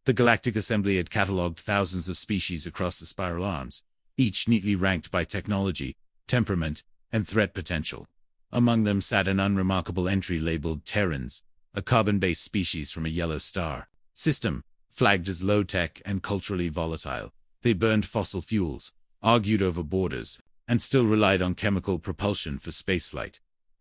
The Galactic Assembly had catalogued thousands of species across the spiral arms, each neatly ranked by technology, temperament, and threat potential. Among them sat an unremarkable entry labeled Terrans, a carbon-based species from a yellow star system, flagged as low-tech and culturally volatile. They burned fossil fuels, argued over borders, and still relied on chemical propulsion for spaceflight.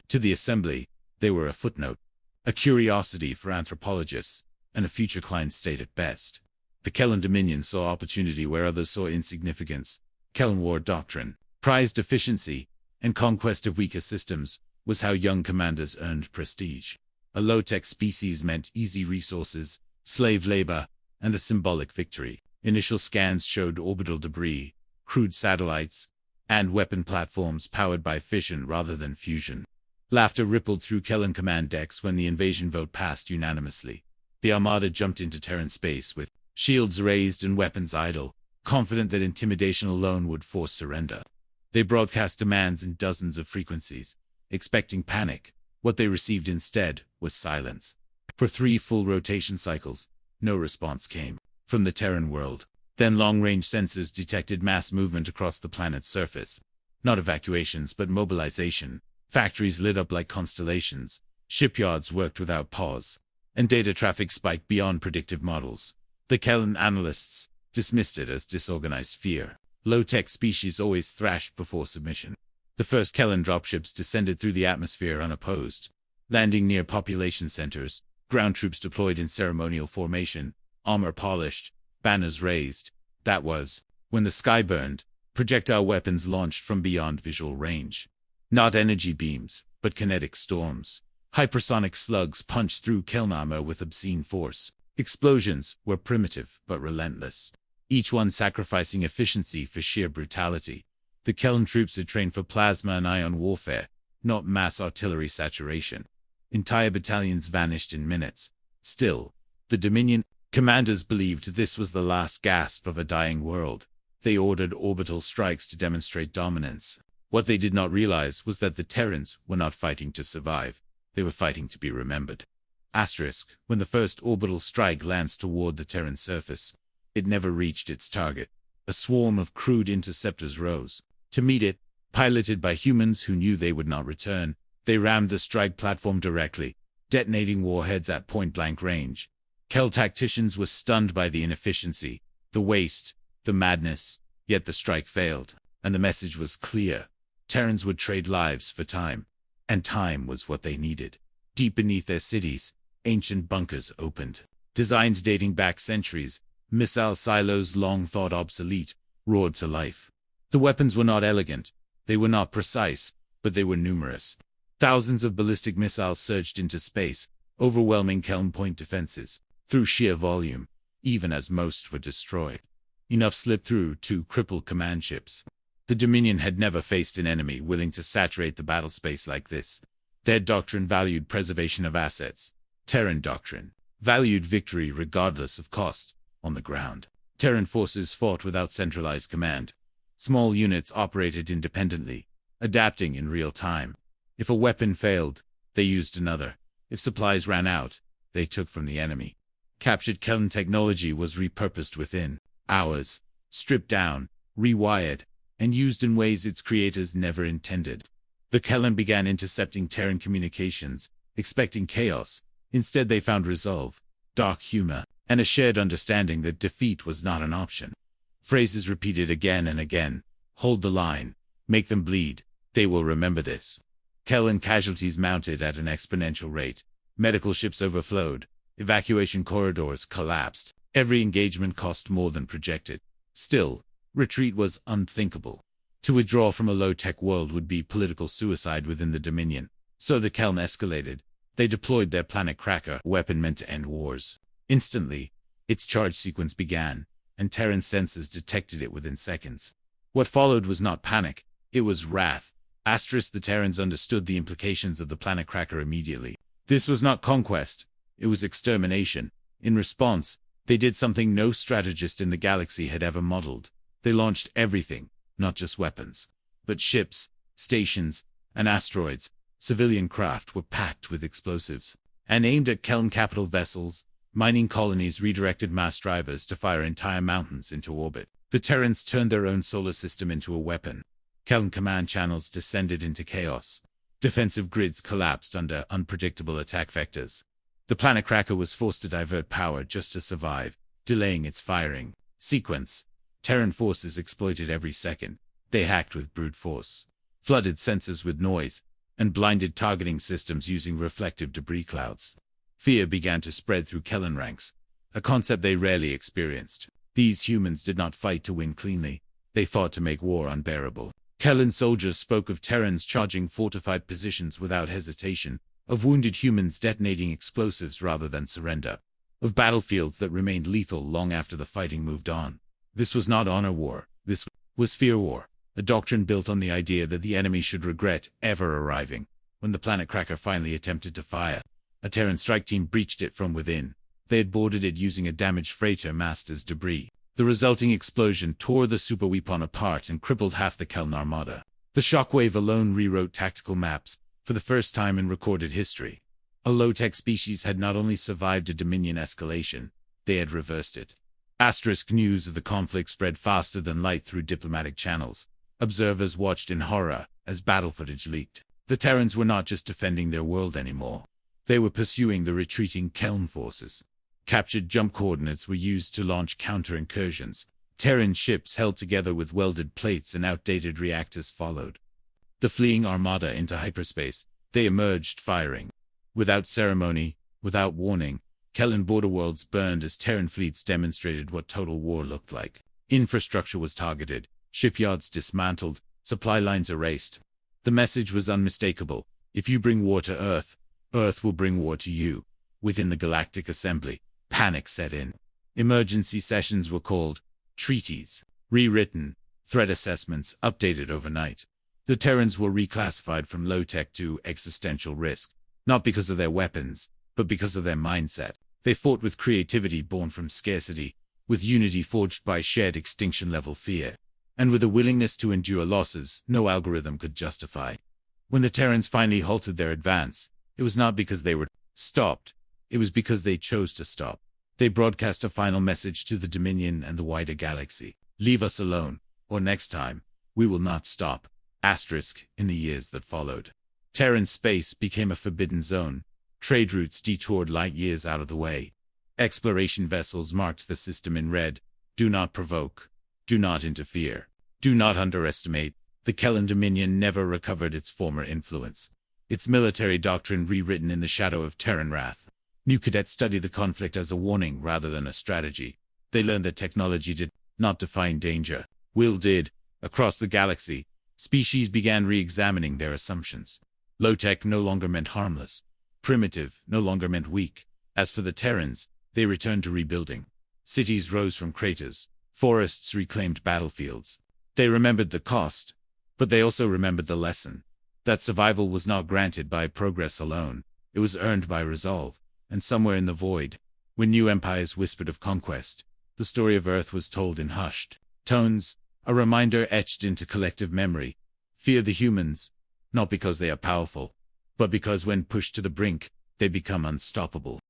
To the Assembly, they were a footnote, a curiosity for anthropologists, and a future client state at best. The Xylar Dominion saw opportunity where others saw insignificance. Xylar War doctrine, prized efficiency, and conquest of weaker systems was how young commanders earned prestige. A low-tech species meant easy resources, slave labor, and a symbolic victory. Initial scans showed orbital debris, crude satellites, and weapon platforms powered by fission rather than fusion. Laughter rippled through Xylar command decks when the invasion vote passed unanimously. The Armada jumped into Terran space with shields raised and weapons idle, confident that intimidation alone would force surrender. They broadcast demands in dozens of frequencies, expecting panic. What they received instead was silence. For 3 full rotation cycles, no response came from the Terran world. Then long-range sensors detected mass movement across the planet's surface. Not evacuations, but mobilization. Factories lit up like constellations. Shipyards worked without pause. And data traffic spiked beyond predictive models. The Xylar analysts dismissed it as disorganized fear. Low-tech species always thrashed before submission. The first Xylar dropships descended through the atmosphere unopposed, landing near population centers, ground troops deployed in ceremonial formation, armor polished, banners raised. That was, when the sky burned, projectile weapons launched from beyond visual range. Not energy beams, but kinetic storms. Hypersonic slugs punched through Xylar armor with obscene force. Explosions were primitive but relentless, each one sacrificing efficiency for sheer brutality. The Xylar troops had trained for plasma and ion warfare, not mass artillery saturation. Entire battalions vanished in minutes. Still, the Dominion commanders believed this was the last gasp of a dying world. They ordered orbital strikes to demonstrate dominance. What they did not realize was that the Terrans were not fighting to survive. They were fighting to be remembered. Asterisk, when the first orbital strike lands toward the Terran surface, it never reached its target. A swarm of crude interceptors rose. To meet it, piloted by humans who knew they would not return, they rammed the strike platform directly, detonating warheads at point-blank range. Xylar tacticians were stunned by the inefficiency, the waste, the madness, yet the strike failed, and the message was clear. Terrans would trade lives for time, and time was what they needed. Deep beneath their cities, ancient bunkers opened. Designs dating back centuries, missile silos long thought obsolete, roared to life. The weapons were not elegant, they were not precise, but they were numerous. Thousands of ballistic missiles surged into space, overwhelming Xylar point defenses, through sheer volume, even as most were destroyed. Enough slipped through to cripple command ships. The Dominion had never faced an enemy willing to saturate the battle space like this. Their doctrine valued preservation of assets. Terran doctrine valued victory regardless of cost, on the ground. Terran forces fought without centralized command. Small units operated independently, adapting in real time. If a weapon failed, they used another. If supplies ran out, they took from the enemy. Captured Xylar technology was repurposed within hours, stripped down, rewired, and used in ways its creators never intended. The Xylar began intercepting Terran communications, expecting chaos. Instead they found resolve, dark humor, and a shared understanding that defeat was not an option. Phrases repeated again and again. Hold the line. Make them bleed. They will remember this. Xylar casualties mounted at an exponential rate. Medical ships overflowed. Evacuation corridors collapsed. Every engagement cost more than projected. Still, retreat was unthinkable. To withdraw from a low-tech world would be political suicide within the Dominion. So the Xylar escalated. They deployed their planet cracker, weapon meant to end wars. Instantly, its charge sequence began, and Terran sensors detected it within seconds. What followed was not panic, it was wrath. The Terrans understood the implications of the planet cracker immediately. This was not conquest, it was extermination. In response, they did something no strategist in the galaxy had ever modeled. They launched everything, not just weapons, but ships, stations, and asteroids. Civilian craft were packed with explosives and aimed at Xylar capital vessels, Mining colonies redirected mass drivers to fire entire mountains into orbit. The Terrans turned their own solar system into a weapon. Kellan command channels descended into chaos. Defensive grids collapsed under unpredictable attack vectors. The planet cracker was forced to divert power just to survive, delaying its firing sequence. Terran forces exploited every second. They hacked with brute force, flooded sensors with noise, and blinded targeting systems using reflective debris clouds. Fear began to spread through Kellan ranks, a concept they rarely experienced. These humans did not fight to win cleanly. They fought to make war unbearable. Kellan soldiers spoke of Terrans charging fortified positions without hesitation, of wounded humans detonating explosives rather than surrender, of battlefields that remained lethal long after the fighting moved on. This was not honor war. This was fear war, a doctrine built on the idea that the enemy should regret ever arriving. When the planet cracker finally attempted to fire, a Terran strike team breached it from within. They had boarded it using a damaged freighter massed as debris. The resulting explosion tore the superweapon apart and crippled half the Kellan armada. The shockwave alone rewrote tactical maps, for the first time in recorded history. A low-tech species had not only survived a Dominion escalation, they had reversed it. News of the conflict spread faster than light through diplomatic channels. Observers watched in horror as battle footage leaked. The Terrans were not just defending their world anymore. They were pursuing the retreating Kellan forces. Captured jump coordinates were used to launch counter-incursions. Terran ships held together with welded plates and outdated reactors followed the fleeing armada into hyperspace. They emerged firing. Without ceremony, without warning, Kellan border worlds burned as Terran fleets demonstrated what total war looked like. Infrastructure was targeted, shipyards dismantled, supply lines erased. The message was unmistakable. If you bring war to Earth, Earth will bring war to you. Within the Galactic Assembly, panic set in. Emergency sessions were called, treaties rewritten, threat assessments updated overnight. The Terrans were reclassified from low-tech to existential risk, not because of their weapons, but because of their mindset. They fought with creativity born from scarcity, with unity forged by shared extinction-level fear, and with a willingness to endure losses no algorithm could justify. When the Terrans finally halted their advance, it was not because they were stopped, it was because they chose to stop. They broadcast a final message to the Dominion and the wider galaxy. Leave us alone, or next time, we will not stop. In the years that followed, Terran space became a forbidden zone. Trade routes detoured light years out of the way. Exploration vessels marked the system in red. Do not provoke. Do not interfere. Do not underestimate. The Xylar Dominion never recovered its former influence. Its military doctrine rewritten in the shadow of Terran wrath. New cadets studied the conflict as a warning rather than a strategy. They learned that technology did not define danger. Will did. Across the galaxy, species began re-examining their assumptions. Low-tech no longer meant harmless. Primitive no longer meant weak. As for the Terrans, they returned to rebuilding. Cities rose from craters. Forests reclaimed battlefields. They remembered the cost, but they also remembered the lesson. That survival was not granted by progress alone. It was earned by resolve. And somewhere in the void, when new empires whispered of conquest, the story of Earth was told in hushed tones, a reminder etched into collective memory. Fear the humans, not because they are powerful, but because when pushed to the brink, they become unstoppable.